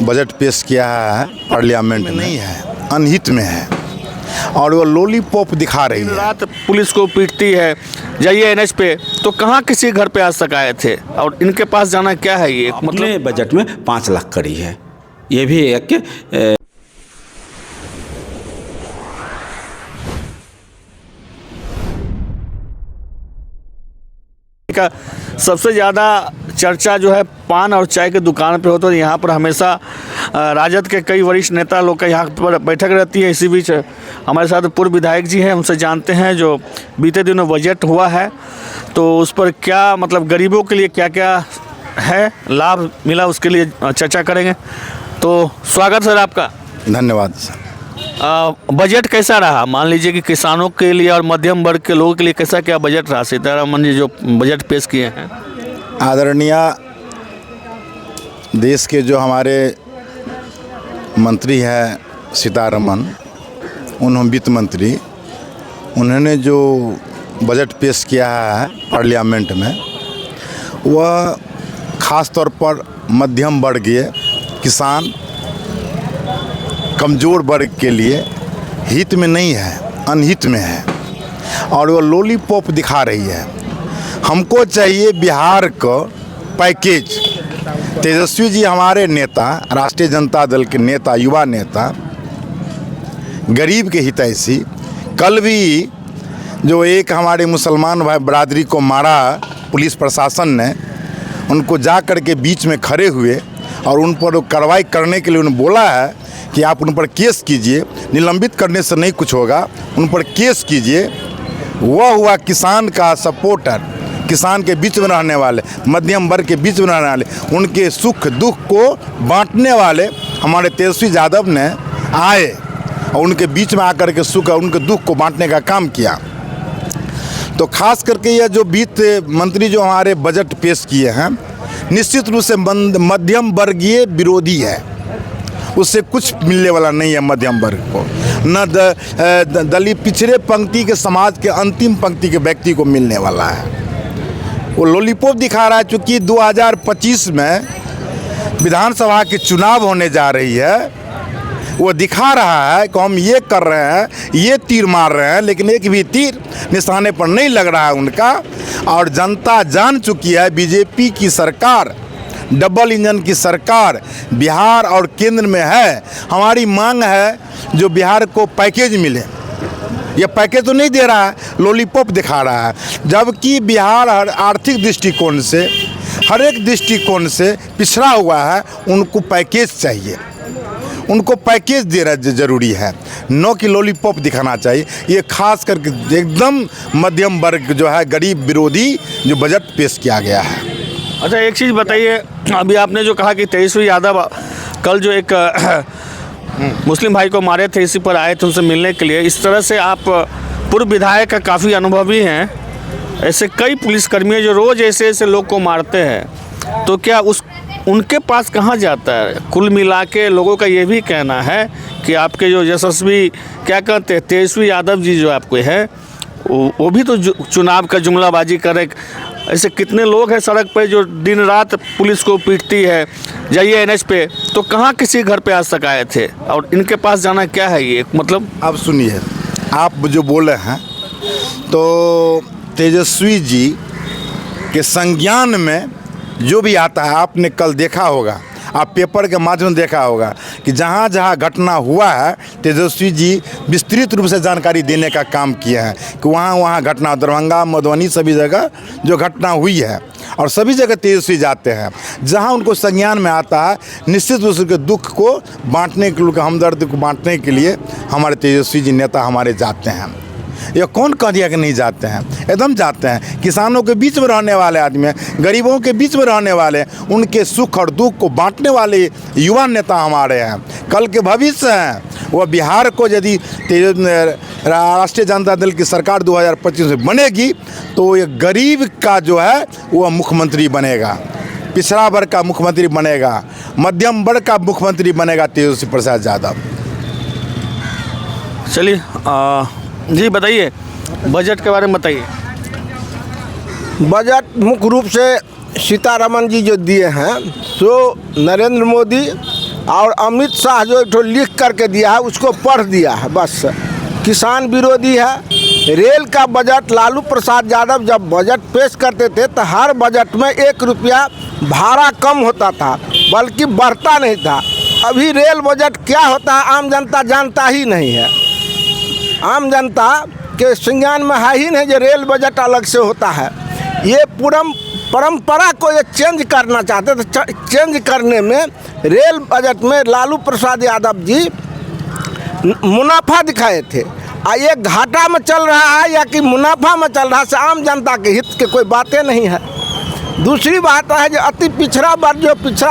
Budget पेश किया है पार्लियामेंट में नहीं है, अनहित में है और वो लॉलीपॉप दिखा रही है। रात पुलिस को पीटती है, जाइए एनएच पे, तो कहाँ किसी घर पे आज तक आए थे और इनके पास जाना क्या है ये मतलब बजट में 5 लाख करी है। ये भी एक का सबसे ज़्यादा चर्चा जो है पान और चाय की दुकान पे होता है। यहाँ पर हमेशा राजद के कई वरिष्ठ नेता लोग का यहाँ पर बैठक रहती है। इसी बीच हमारे साथ पूर्व विधायक जी हैं, उनसे जानते हैं जो बीते दिनों बजट हुआ है तो उस पर क्या मतलब गरीबों के लिए क्या क्या है लाभ मिला, उसके लिए चर्चा करेंगे। तो स्वागत सर आपका। धन्यवाद सर। बजट कैसा रहा? मान लीजिए कि किसानों के लिए और मध्यम वर्ग के लोगों के लिए कैसा क्या बजट रहा? सीतारमन जी जो बजट पेश किए हैं। आदरणीय देश के जो हमारे मंत्री हैं सीतारमन, उन्होंने वित्त मंत्री, उन्होंने जो बजट पेश किया है पार्लियामेंट में, वह ख़ास तौर पर मध्यम वर्गीय किसान कमज़ोर वर्ग के लिए हित में नहीं है, अनहित में है और वो लॉलीपॉप दिखा रही है। हमको चाहिए बिहार को पैकेज। तेजस्वी जी हमारे नेता, राष्ट्रीय जनता दल के नेता, युवा नेता, गरीब के हितैषी, कल भी जो एक हमारे मुसलमान भाई बरादरी को मारा पुलिस प्रशासन ने, उनको जा कर के बीच में खड़े हुए और उन पर कार्रवाई करने के लिए उन्होंने बोला है कि आप उन पर केस कीजिए, निलंबित करने से नहीं कुछ होगा, उन पर केस कीजिए। वह हुआ किसान का सपोर्टर, किसान के बीच में रहने वाले, मध्यम वर्ग के बीच में रहने वाले, उनके सुख दुख को बांटने वाले हमारे तेजस्वी यादव ने आए और उनके बीच में आकर के सुख और उनके दुख को बांटने का काम किया। तो खास करके यह जो वित्त मंत्री जो हमारे बजट पेश किए हैं, निश्चित रूप से मध्यम वर्गीय विरोधी है। उससे कुछ मिलने वाला नहीं है मध्यम वर्ग को, न दलित पिछड़े पंक्ति के समाज के अंतिम पंक्ति के व्यक्ति को मिलने वाला है। वो लॉलीपॉप दिखा रहा है। चूँकि 2025 में विधानसभा के चुनाव होने जा रही है, वो दिखा रहा है कि हम ये कर रहे हैं, ये तीर मार रहे हैं, लेकिन एक भी तीर निशाने पर नहीं लग रहा है उनका। और जनता जान चुकी है बीजेपी की सरकार, डबल इंजन की सरकार बिहार और केंद्र में है। हमारी मांग है जो बिहार को पैकेज मिले। ये पैकेज तो नहीं दे रहा है, लॉलीपॉप दिखा रहा है, जबकि बिहार हर आर्थिक दृष्टिकोण से, हर एक दृष्टिकोण से पिछड़ा हुआ है। उनको पैकेज चाहिए, उनको पैकेज देना ज़रूरी है, न कि लॉलीपॉप दिखाना चाहिए। ये खास करके एकदम मध्यम वर्ग जो है, गरीब विरोधी जो बजट पेश किया गया है। अच्छा एक चीज़ बताइए, अभी आपने जो कहा कि तेजस्वी यादव कल जो एक मुस्लिम भाई को मारे थे, इसी पर आए थे उनसे मिलने के लिए। इस तरह से आप पूर्व विधायक का काफ़ी अनुभवी हैं, ऐसे कई पुलिसकर्मी जो रोज़ ऐसे ऐसे लोग को मारते हैं, तो क्या उनके पास कहाँ जाता है? कुल मिला के लोगों का ये भी कहना है कि आपके जो यशस्वी क्या कहते हैं तेजस्वी यादव जी जो आपको है, वो भी तो चुनाव का जुमलाबाजी करे। ऐसे कितने लोग हैं सड़क पे जो दिन रात पुलिस को पीटती है, जाइए एनएच पे, तो कहाँ किसी घर पे आज तक आए थे और इनके पास जाना क्या है ये मतलब? आप सुनिए, आप जो बोले हैं तो तेजस्वी जी के संज्ञान में जो भी आता है, आपने कल देखा होगा, आप पेपर के माध्यम से देखा होगा कि जहाँ जहाँ घटना हुआ है तेजस्वी जी विस्तृत रूप से जानकारी देने का काम किया है कि वहाँ वहाँ घटना, दरभंगा, मधुबनी, सभी जगह जो घटना हुई है और सभी जगह तेजस्वी जाते हैं। जहाँ उनको संज्ञान में आता है, निश्चित रूप से दुख को बांटने के लिए, हमदर्द को बांटने के लिए हमारे तेजस्वी जी नेता हमारे जाते हैं। ये कौन कह दिया कि नहीं जाते हैं? एकदम जाते हैं। किसानों के बीच में रहने वाले आदमी हैं, गरीबों के बीच में रहने वाले, उनके सुख और दुख को बांटने वाले युवा नेता हमारे हैं, कल के भविष्य हैं। वह बिहार को यदि राष्ट्रीय जनता दल की सरकार 2025 में बनेगी तो ये गरीब का जो है वह मुख्यमंत्री बनेगा, पिछड़ा वर्ग का मुख्यमंत्री बनेगा, मध्यम वर्ग का मुख्यमंत्री बनेगा तेजस्वी प्रसाद यादव। चलिए जी बताइए, बजट के बारे में बताइए। बजट मुख्य रूप से सीतारमन जी जो दिए हैं, सो नरेंद्र मोदी और अमित शाह जो एक ठो लिख करके दिया है उसको पढ़ दिया है बस। किसान विरोधी है। रेल का बजट लालू प्रसाद यादव जब बजट पेश करते थे तो हर बजट में 1 रुपया भाड़ा कम होता था, बल्कि बढ़ता नहीं था। अभी रेल बजट क्या होता है आम जनता जानता ही नहीं है। आम जनता के संज्ञान में है ही नहीं जो रेल बजट अलग से होता है। ये परंपरा को ये चेंज करना चाहते थे। चेंज करने में रेल बजट में लालू प्रसाद यादव जी मुनाफा दिखाए थे। ये घाटा में चल रहा है या कि मुनाफा में चल रहा है, से आम जनता के हित के कोई बातें नहीं है। दूसरी बात है जो अति पिछड़ा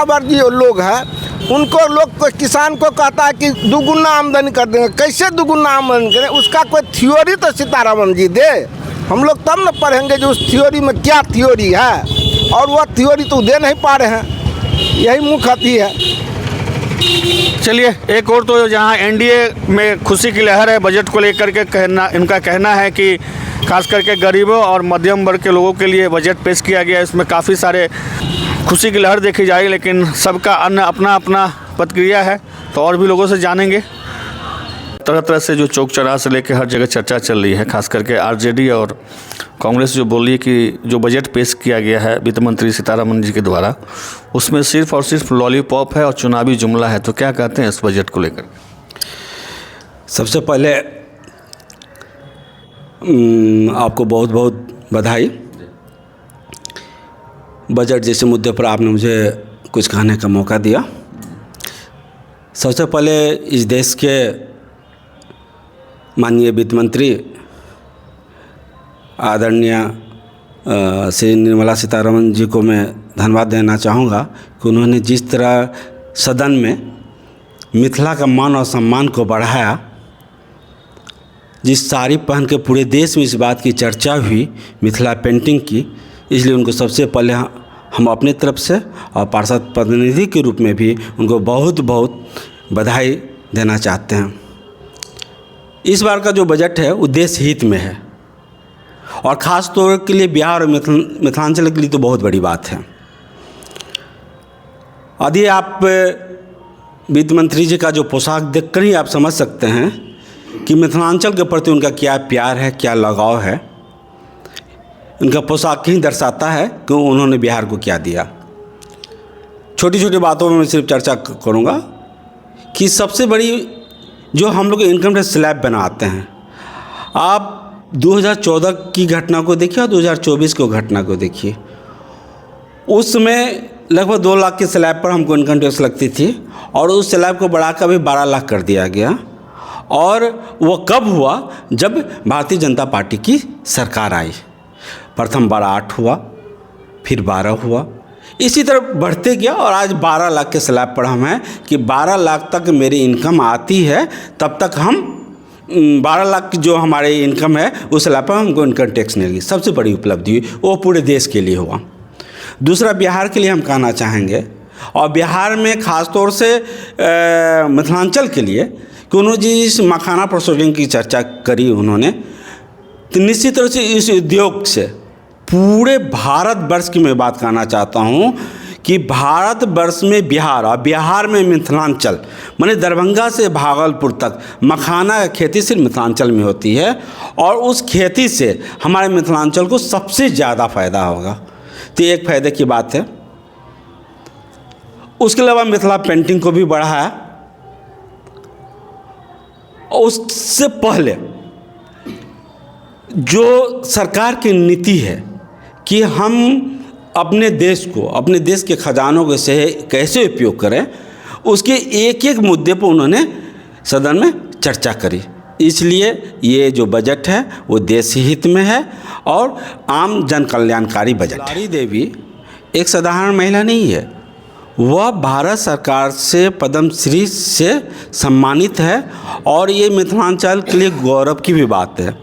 वर्ग जो लोग हैं उनको किसान को कहता है कि दुगुना आमदनी कर देंगे। कैसे दुगुना आमदनी करें, उसका कोई थ्योरी तो सीतारमण जी दे, हम लोग तब न पढ़ेंगे जो उस थ्योरी में क्या थ्योरी है। और वह थ्योरी तो दे नहीं पा रहे हैं, यही मुख्य अति है। चलिए, एक और तो जहां एनडीए में खुशी की लहर है बजट को लेकर के, इनका कहना है कि खास करके गरीबों और मध्यम वर्ग के लोगों के लिए बजट पेश किया गया। इसमें काफ़ी सारे खुशी की लहर देखी जाएगी, लेकिन सबका अपना अपना प्रतिक्रिया है। तो और भी लोगों से जानेंगे। तरह तरह से जो चौक चौराहा से लेकर हर जगह चर्चा चल रही है, खास करके आरजेडी और कांग्रेस जो बोली है कि जो बजट पेश किया गया है वित्त मंत्री सीतारमण जी के द्वारा, उसमें सिर्फ और सिर्फ लॉलीपॉप है और चुनावी जुमला है। तो क्या कहते हैं इस बजट को लेकर? सबसे पहले आपको बहुत बहुत बधाई। बजट जैसे मुद्दे पर आपने मुझे कुछ कहने का मौका दिया। सबसे पहले इस देश के माननीय वित्त मंत्री आदरणीय श्री निर्मला सीतारमण जी को मैं धन्यवाद देना चाहूँगा कि उन्होंने जिस तरह सदन में मिथिला का मान और सम्मान को बढ़ाया, जिस साड़ी पहन के पूरे देश में इस बात की चर्चा हुई मिथिला पेंटिंग की, इसलिए उनको सबसे पहले हम अपने तरफ से और पार्षद प्रतिनिधि के रूप में भी उनको बहुत बहुत बधाई देना चाहते हैं। इस बार का जो बजट है वो देश हित में है और ख़ास तौर के लिए बिहार और मिथिलांचल के लिए तो बहुत बड़ी बात है। यदि आप वित्त मंत्री जी का जो पोशाक देखकर ही आप समझ सकते हैं कि मिथिलांचल के प्रति उनका क्या प्यार है, क्या लगाव है। उनका पोशाक ही दर्शाता है कि उन्होंने बिहार को क्या दिया। छोटी छोटी बातों में मैं सिर्फ चर्चा करूँगा कि सबसे बड़ी जो हम लोग इनकम टैक्स स्लैब बनाते हैं, आप 2014 की घटना को देखिए और 2024 की घटना को देखिए। उसमें लगभग 2 लाख के स्लैब पर हमको इनकम टैक्स लगती थी और उस स्लैब को बढ़ाकर अभी 12 लाख कर दिया गया। और वो कब हुआ? जब भारतीय जनता पार्टी की सरकार आई। प्रथम बार 8 हुआ, फिर 12 हुआ, इसी तरह बढ़ते गया और आज 12 लाख के स्लैब पर हम हैं कि 12 लाख तक मेरी इनकम आती है तब तक हम 12 लाख जो हमारे इनकम है उस स्लैब पर हमको इनकम टैक्स नहीं लगी। सबसे बड़ी उपलब्धि हुई, वो पूरे देश के लिए हुआ। दूसरा, बिहार के लिए हम कहना चाहेंगे और बिहार में ख़ास तौर से मिथिलांचल के लिए कि उन्होंने जिस मखाना प्रोसेसिंग की चर्चा करी उन्होंने, तो निश्चित रूप से इस उद्योग से पूरे भारतवर्ष की मैं बात करना चाहता हूँ कि भारतवर्ष में बिहार और बिहार में मिथिलांचल, माने दरभंगा से भागलपुर तक मखाना की खेती सिर्फ मिथिलांचल में होती है और उस खेती से हमारे मिथिलांचल को सबसे ज़्यादा फ़ायदा होगा। तो एक फ़ायदे की बात है। उसके अलावा मिथिला पेंटिंग को भी बढ़ाया। और उससे पहले जो सरकार की नीति है कि हम अपने देश को, अपने देश के खजानों को से कैसे उपयोग करें, उसके एक एक मुद्दे पर उन्होंने सदन में चर्चा करी। इसलिए ये जो बजट है वो देश हित में है और आम जन कल्याणकारी बजट है। दुलारी देवी एक साधारण महिला नहीं है, वह भारत सरकार से पद्मश्री से सम्मानित है और ये मिथिलांचल के लिए गौरव की भी बात है।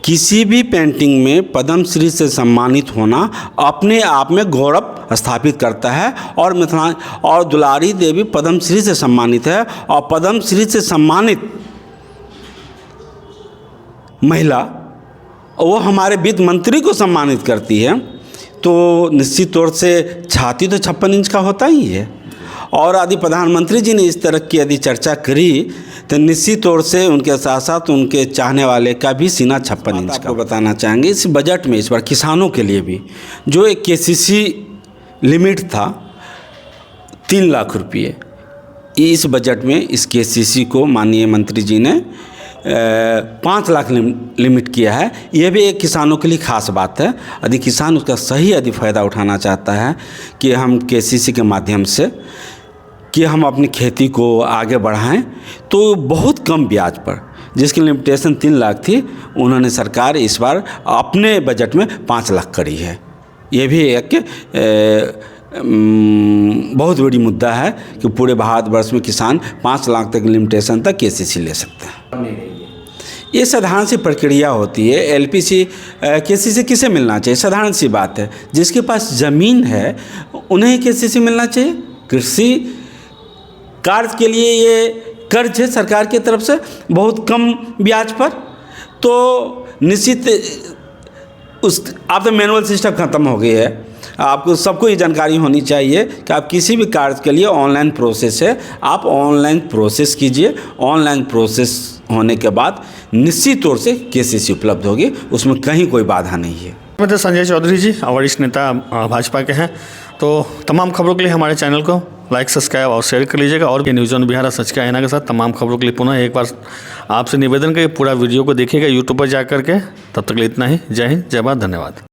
किसी भी पेंटिंग में पद्मश्री से सम्मानित होना अपने आप में गौरव स्थापित करता है और दुलारी देवी पद्मश्री से सम्मानित है और पद्मश्री से सम्मानित महिला वो हमारे वित्त मंत्री को सम्मानित करती है, तो निश्चित तौर से छाती तो 56 इंच का होता ही है और यदि प्रधानमंत्री जी ने इस तरह की यदि चर्चा करी तो निश्चित तौर से उनके साथ साथ उनके चाहने वाले का भी सीना 56 इंच का बताना चाहेंगे। इस बजट में इस बार किसानों के लिए भी जो एक KCC लिमिट था 3 लाख रुपये, इस बजट में इस KCC को माननीय मंत्री जी ने 5 लाख लिमिट किया है। यह भी एक किसानों के लिए खास बात है। यदि किसान उसका सही यदि फ़ायदा उठाना चाहता है कि हम KCC के माध्यम से कि हम अपनी खेती को आगे बढ़ाएं, तो बहुत कम ब्याज पर, जिसकी लिमिटेशन 3 लाख थी, उन्होंने सरकार इस बार अपने बजट में 5 लाख करी है। ये भी एक बहुत बड़ी मुद्दा है कि पूरे भारतवर्ष में किसान 5 लाख तक लिमिटेशन तक KCC ले सकते हैं। ये साधारण सी प्रक्रिया होती है। LPC KCC किसे मिलना चाहिए? साधारण सी बात है, जिसके पास ज़मीन है उन्हें KCC मिलना चाहिए। कृषि कार्य के लिए ये कर्ज है सरकार की तरफ से बहुत कम ब्याज पर, तो निश्चित आप तो मैनुअल सिस्टम ख़त्म हो गई है। आपको सबको ये जानकारी होनी चाहिए कि आप किसी भी कार्य के लिए ऑनलाइन प्रोसेस है, आप ऑनलाइन प्रोसेस कीजिए। ऑनलाइन प्रोसेस होने के बाद निश्चित तौर से KCC उपलब्ध होगी, उसमें कहीं कोई बाधा नहीं है। मैं संजय चौधरी जी वरिष्ठ नेता भाजपा के हैं। तो तमाम खबरों के लिए हमारे चैनल को लाइक, सब्सक्राइब और शेयर कर लीजिएगा। और भी न्यूज़ ऑन बिहार सच के आईना के साथ तमाम खबरों के लिए पुनः एक बार आपसे निवेदन करिए पूरा वीडियो को देखिएगा यूट्यूब पर जा करके। तब तक के लिए इतना ही। जय हिंद, जय भारत, धन्यवाद।